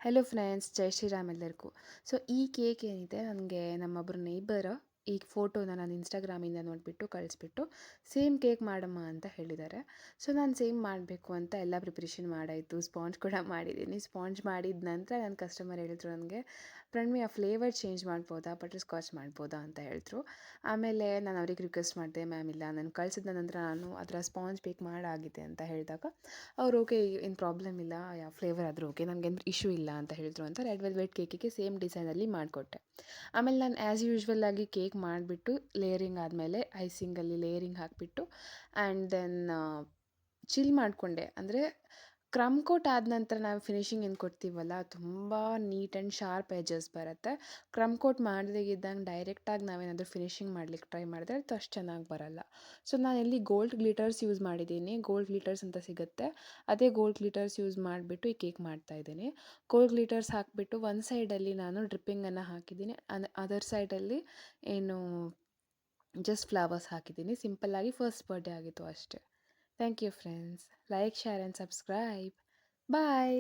Hello friends, ಜೈ ಶ್ರೀರಾಮ್ ಎಲ್ಲರಿಗೂ. So ಈ cake ಏನಿದೆ ನನಗೆ ನಮ್ಮೊಬ್ಬರು ನೇಬರ್ ಈ ಫೋಟೋನ ನಾನು ಇನ್ಸ್ಟಾಗ್ರಾಮಿಂದ ನೋಡಿಬಿಟ್ಟು ಕಳಿಸ್ಬಿಟ್ಟು ಸೇಮ್ ಕೇಕ್ ಮಾಡಮ್ಮ ಅಂತ ಹೇಳಿದ್ದಾರೆ. ಸೊ ನಾನು ಸೇಮ್ ಮಾಡಬೇಕು ಅಂತ ಎಲ್ಲ ಪ್ರಿಪ್ರೇಷನ್ ಮಾಡಾಯಿತು. ಸ್ಪಾಂಜ್ ಕೂಡ ಮಾಡಿದ್ದೀನಿ. ಸ್ಪಾಂಜ್ ಮಾಡಿದ ನಂತರ ನನ್ನ ಕಸ್ಟಮರ್ ಹೇಳಿದ್ರು ನನಗೆ, ಪ್ರಣವಿ ಆ ಫ್ಲೇವರ್ ಚೇಂಜ್ ಮಾಡ್ಬೋದಾ, ಬಟರ್ ಸ್ಕಾಚ್ ಮಾಡ್ಬೋದಾ ಅಂತ ಹೇಳಿದ್ರು. ಆಮೇಲೆ ನಾನು ಅವ್ರಿಗೆ ರಿಕ್ವೆಸ್ಟ್ ಮಾಡಿದೆ, ಮ್ಯಾಮ್ ಇಲ್ಲ ನಾನು ಕಳಿಸಿದ ನಂತರ ನಾನು ಅದರ ಸ್ಪಾಂಜ್ ಬೇಕ್ ಮಾಡಾಗಿದೆ ಅಂತ ಹೇಳಿದಾಗ ಅವ್ರು ಓಕೆ, ಏನು ಪ್ರಾಬ್ಲಮ್ ಇಲ್ಲ, ಯಾವ ಫ್ಲೇವರ್ ಆದರೂ ಓಕೆ, ನನಗೇನು ಇಶ್ಯೂ ಇಲ್ಲ ಅಂತ ಹೇಳಿದ್ರು ಅಂತ ರೆಡ್ ವೆಲ್ವೆಟ್ ಕೇಕಿಗೆ ಸೇಮ್ ಡಿಸೈನಲ್ಲಿ ಮಾಡಿಕೊಟ್ಟೆ. ಆಮೇಲೆ ನಾನು ಆ್ಯಸ್ ಯೂಶ್ವಲ್ ಆಗಿ ಕೇಕ್ ಮಾಡಿಬಿಟ್ಟು ಲೇಯರಿಂಗ್ ಆದಮೇಲೆ ಐಸಿಂಗಲ್ಲಿ ಲೇಯರಿಂಗ್ ಹಾಕಿಬಿಟ್ಟು ಆ್ಯಂಡ್ ದೆನ್ ಚಿಲ್ ಮಾಡಿಕೊಂಡೆ. ಅಂದರೆ ಕ್ರಮ್ ಕೋಟ್ ಆದ ನಂತರ ನಾವು ಫಿನಿಶಿಂಗ್ ಏನು ಕೊಡ್ತೀವಲ್ಲ, ತುಂಬ ನೀಟ್ ಆ್ಯಂಡ್ ಶಾರ್ಪ್ ಎಜಸ್ ಬರುತ್ತೆ. ಕ್ರಮ್ ಕೋಟ್ ಮಾಡದೇ ಇದ್ದಂಗೆ ಡೈರೆಕ್ಟಾಗಿ ನಾವೇನಾದರೂ ಫಿನಿಶಿಂಗ್ ಮಾಡ್ಲಿಕ್ಕೆ ಟ್ರೈ ಮಾಡಿದ್ರೆ ಅದು ಅಷ್ಟು ಚೆನ್ನಾಗಿ ಬರೋಲ್ಲ. ಸೊ ನಾನಿಲ್ಲಿ ಗೋಲ್ಡ್ ಗ್ಲಿಟರ್ಸ್ ಯೂಸ್ ಮಾಡಿದ್ದೀನಿ. ಗೋಲ್ಡ್ ಗ್ಲಿಟರ್ಸ್ ಅಂತ ಸಿಗುತ್ತೆ, ಅದೇ ಗೋಲ್ಡ್ ಗ್ಲಿಟರ್ಸ್ ಯೂಸ್ ಮಾಡಿಬಿಟ್ಟು ಈ ಕೇಕ್ ಮಾಡ್ತಾಯಿದ್ದೀನಿ. ಗೋಲ್ಡ್ ಗ್ಲಿಟರ್ಸ್ ಹಾಕಿಬಿಟ್ಟು ಒಂದು ಸೈಡಲ್ಲಿ ನಾನು ಡ್ರಿಪ್ಪಿಂಗನ್ನು ಹಾಕಿದ್ದೀನಿ, ಅದರ್ ಸೈಡಲ್ಲಿ ಏನು ಜಸ್ಟ್ ಫ್ಲವರ್ಸ್ ಹಾಕಿದ್ದೀನಿ. ಸಿಂಪಲ್ಲಾಗಿ ಫಸ್ಟ್ ಬರ್ಡೇ ಆಗಿತ್ತು ಅಷ್ಟೇ. Thank you friends. Like, share and subscribe. Bye.